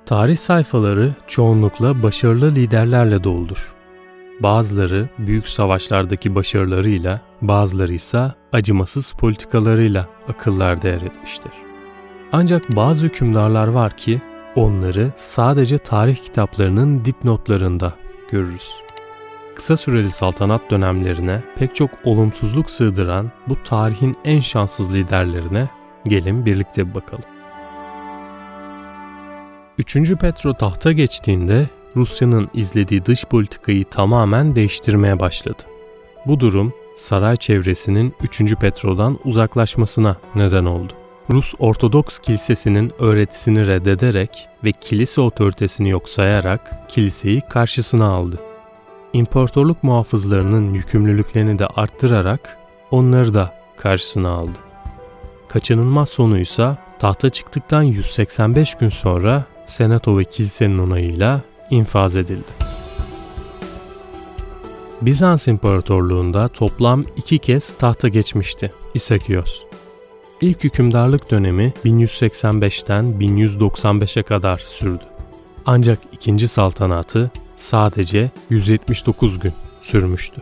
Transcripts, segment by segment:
Tarih sayfaları çoğunlukla başarılı liderlerle doludur. Bazıları büyük savaşlardaki başarılarıyla, bazıları ise acımasız politikalarıyla akıllarda yer etmiştir. Ancak bazı hükümdarlar var ki onları sadece tarih kitaplarının dipnotlarında görürüz. Kısa süreli saltanat dönemlerine pek çok olumsuzluk sığdıran bu tarihin en şanssız liderlerine gelin birlikte bir bakalım. 3. Petro tahta geçtiğinde Rusya'nın izlediği dış politikayı tamamen değiştirmeye başladı. Bu durum saray çevresinin 3. Petro'dan uzaklaşmasına neden oldu. Rus Ortodoks Kilisesi'nin öğretisini reddederek ve kilise otoritesini yok sayarak kiliseyi karşısına aldı. İmparatorluk muhafızlarının yükümlülüklerini de arttırarak onları da karşısına aldı. Kaçınılmaz sonuysa tahta çıktıktan 185 gün sonra Senato ve kilisenin onayıyla infaz edildi. Bizans İmparatorluğu'nda toplam 2 kez tahta geçmişti Isakios. İlk hükümdarlık dönemi 1185'ten 1195'e kadar sürdü. Ancak ikinci saltanatı sadece 179 gün sürmüştü.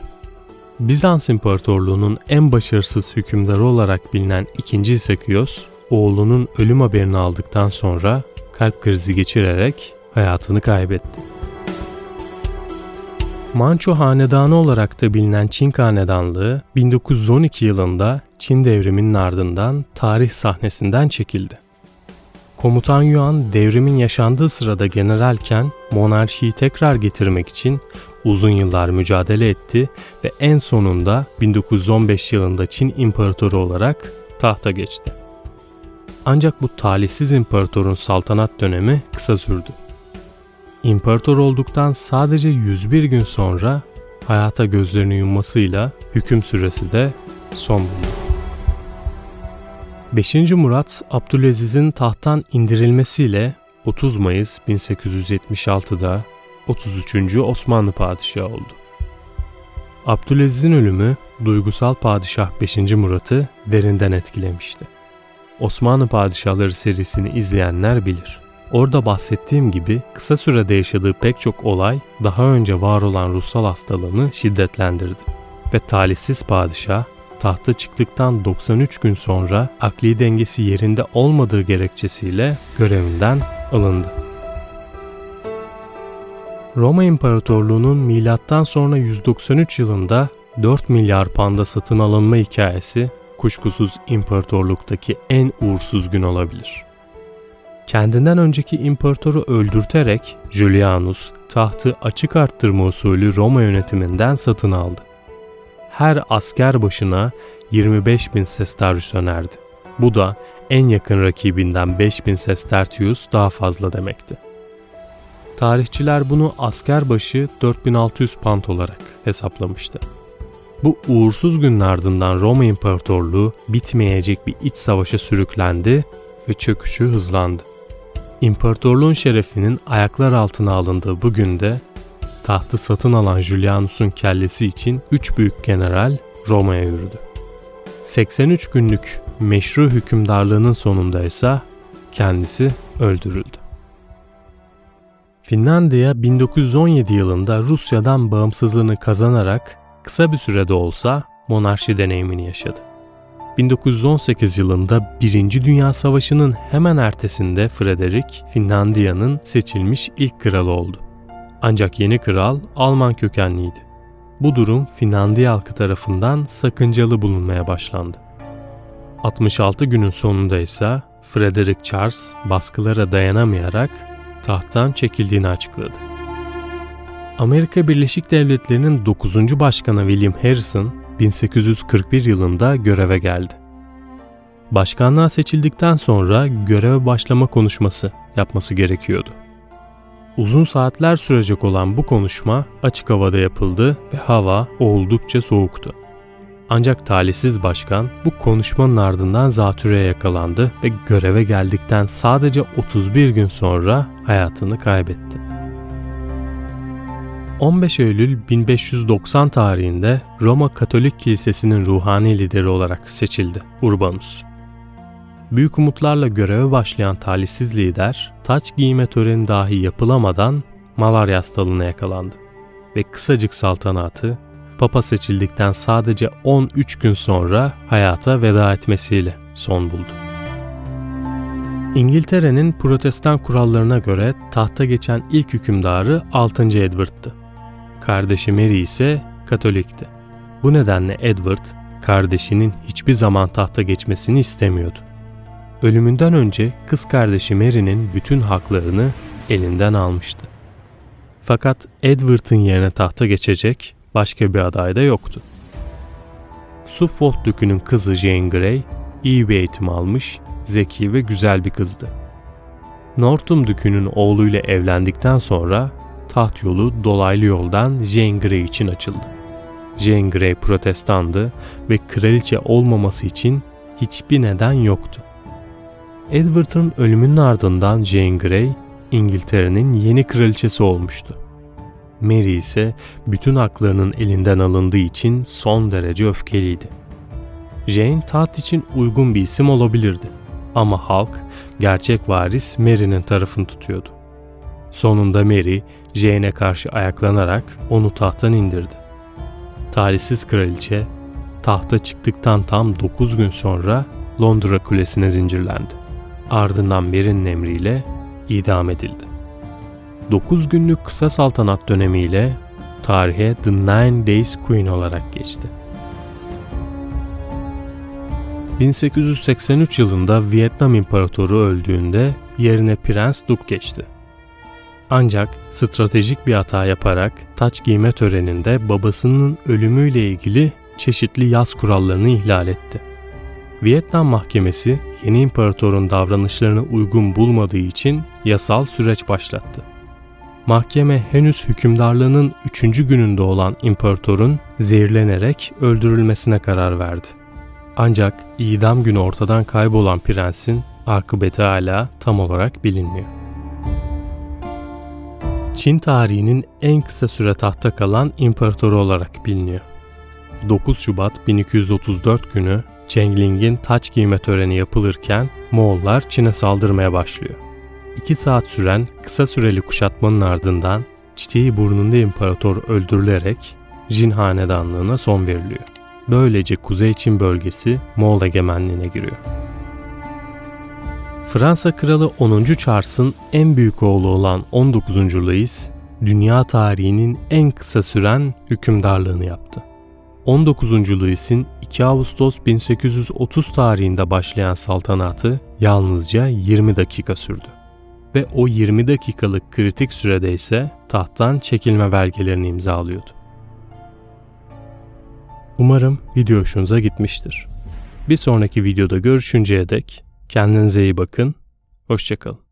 Bizans İmparatorluğu'nun en başarısız hükümdarı olarak bilinen 2. Isakios, oğlunun ölüm haberini aldıktan sonra kalp krizi geçirerek hayatını kaybetti. Manço Hanedanı olarak da bilinen Çin Hanedanlığı 1912 yılında Çin devriminin ardından tarih sahnesinden çekildi. Komutan Yuan devrimin yaşandığı sırada generalken monarşiyi tekrar getirmek için uzun yıllar mücadele etti ve en sonunda 1915 yılında Çin İmparatoru olarak tahta geçti. Ancak bu talihsiz imparatorun saltanat dönemi kısa sürdü. İmparator olduktan sadece 101 gün sonra hayata gözlerini yummasıyla hüküm süresi de son buldu. 5. Murat, Abdülaziz'in tahttan indirilmesiyle 30 Mayıs 1876'da 33. Osmanlı Padişahı oldu. Abdülaziz'in ölümü duygusal padişah 5. Murat'ı derinden etkilemişti. Osmanlı Padişahları serisini izleyenler bilir. Orada bahsettiğim gibi kısa sürede yaşadığı pek çok olay daha önce var olan ruhsal hastalığını şiddetlendirdi. Ve talihsiz padişah tahta çıktıktan 93 gün sonra akli dengesi yerinde olmadığı gerekçesiyle görevinden alındı. Roma İmparatorluğu'nun milattan sonra 193 yılında 4 milyar panda satın alınma hikayesi kuşkusuz imparatorluktaki en uğursuz gün olabilir. Kendinden önceki imparatoru öldürterek Julianus tahtı açık arttırma usulü Roma yönetiminden satın aldı. Her asker başına 25.000 sestertius önerdi. Bu da en yakın rakibinden 5.000 sestertius daha fazla demekti. Tarihçiler bunu asker başı 4.600 pant olarak hesaplamıştı. Bu uğursuz günün ardından Roma İmparatorluğu bitmeyecek bir iç savaşa sürüklendi ve çöküşü hızlandı. İmparatorluğun şerefinin ayaklar altına alındığı bu günde tahtı satın alan Julianus'un kellesi için 3 büyük general Roma'ya yürüdü. 83 günlük meşru hükümdarlığının sonunda ise kendisi öldürüldü. Finlandiya 1917 yılında Rusya'dan bağımsızlığını kazanarak kısa bir sürede olsa monarşi deneyimini yaşadı. 1918 yılında 1. Dünya Savaşı'nın hemen ertesinde Frederick, Finlandiya'nın seçilmiş ilk kralı oldu. Ancak yeni kral Alman kökenliydi. Bu durum Finlandiya halkı tarafından sakıncalı bulunmaya başlandı. 66 günün sonunda ise Frederick Charles baskılara dayanamayarak tahttan çekildiğini açıkladı. Amerika Birleşik Devletleri'nin 9. Başkanı William Harrison 1841 yılında göreve geldi. Başkanlığa seçildikten sonra göreve başlama konuşması yapması gerekiyordu. Uzun saatler sürecek olan bu konuşma açık havada yapıldı ve hava oldukça soğuktu. Ancak talihsiz başkan bu konuşmanın ardından zatürreye yakalandı ve göreve geldikten sadece 31 gün sonra hayatını kaybetti. 15 Eylül 1590 tarihinde Roma Katolik Kilisesi'nin ruhani lideri olarak seçildi Urbanus. Büyük umutlarla göreve başlayan talihsiz lider taç giyme töreni dahi yapılamadan malarya hastalığına yakalandı ve kısacık saltanatı Papa seçildikten sadece 13 gün sonra hayata veda etmesiyle son buldu. İngiltere'nin Protestan kurallarına göre tahta geçen ilk hükümdarı 6. Edward'tı. Kardeşi Mary ise Katolikti. Bu nedenle Edward, kardeşinin hiçbir zaman tahta geçmesini istemiyordu. Ölümünden önce kız kardeşi Mary'nin bütün haklarını elinden almıştı. Fakat Edward'ın yerine tahta geçecek başka bir aday da yoktu. Suffolk Dükü'nün kızı Jane Grey iyi bir eğitim almış, zeki ve güzel bir kızdı. Northam Dükü'nün oğluyla evlendikten sonra taht yolu dolaylı yoldan Jane Grey için açıldı. Jane Grey Protestandı ve kraliçe olmaması için hiçbir neden yoktu. Edward'ın ölümünün ardından Jane Grey, İngiltere'nin yeni kraliçesi olmuştu. Mary ise bütün haklarının elinden alındığı için son derece öfkeliydi. Jane taht için uygun bir isim olabilirdi ama halk gerçek varis Mary'nin tarafını tutuyordu. Sonunda Mary, Jane'e karşı ayaklanarak onu tahttan indirdi. Talihsiz kraliçe, tahta çıktıktan tam 9 gün sonra Londra Kulesi'ne zincirlendi. Ardından Mary'nin emriyle idam edildi. 9 günlük kısa saltanat dönemiyle tarihe The Nine Days Queen olarak geçti. 1883 yılında Vietnam İmparatoru öldüğünde yerine Prens Duke geçti. Ancak stratejik bir hata yaparak taç giyme töreninde babasının ölümüyle ilgili çeşitli yas kurallarını ihlal etti. Vietnam Mahkemesi yeni imparatorun davranışlarını uygun bulmadığı için yasal süreç başlattı. Mahkeme henüz hükümdarlığının 3. gününde olan imparatorun zehirlenerek öldürülmesine karar verdi. Ancak idam günü ortadan kaybolan prensin akıbeti hala tam olarak bilinmiyor. Çin tarihinin en kısa süre tahta kalan imparatoru olarak biliniyor. 9 Şubat 1234 günü Chengling'in taç giyme töreni yapılırken Moğollar Çin'e saldırmaya başlıyor. 2 saat süren kısa süreli kuşatmanın ardından çiçeği burnunda imparator öldürülerek Jin hanedanlığına son veriliyor. Böylece Kuzey Çin bölgesi Moğol egemenliğine giriyor. Fransa Kralı 10. Charles'ın en büyük oğlu olan 19. Louis, dünya tarihinin en kısa süren hükümdarlığını yaptı. 19. Louis'in 2 Ağustos 1830 tarihinde başlayan saltanatı yalnızca 20 dakika sürdü. Ve o 20 dakikalık kritik sürede ise tahttan çekilme belgelerini imzalıyordu. Umarım video hoşunuza gitmiştir. Bir sonraki videoda görüşünceye dek kendinize iyi bakın, hoşça kalın.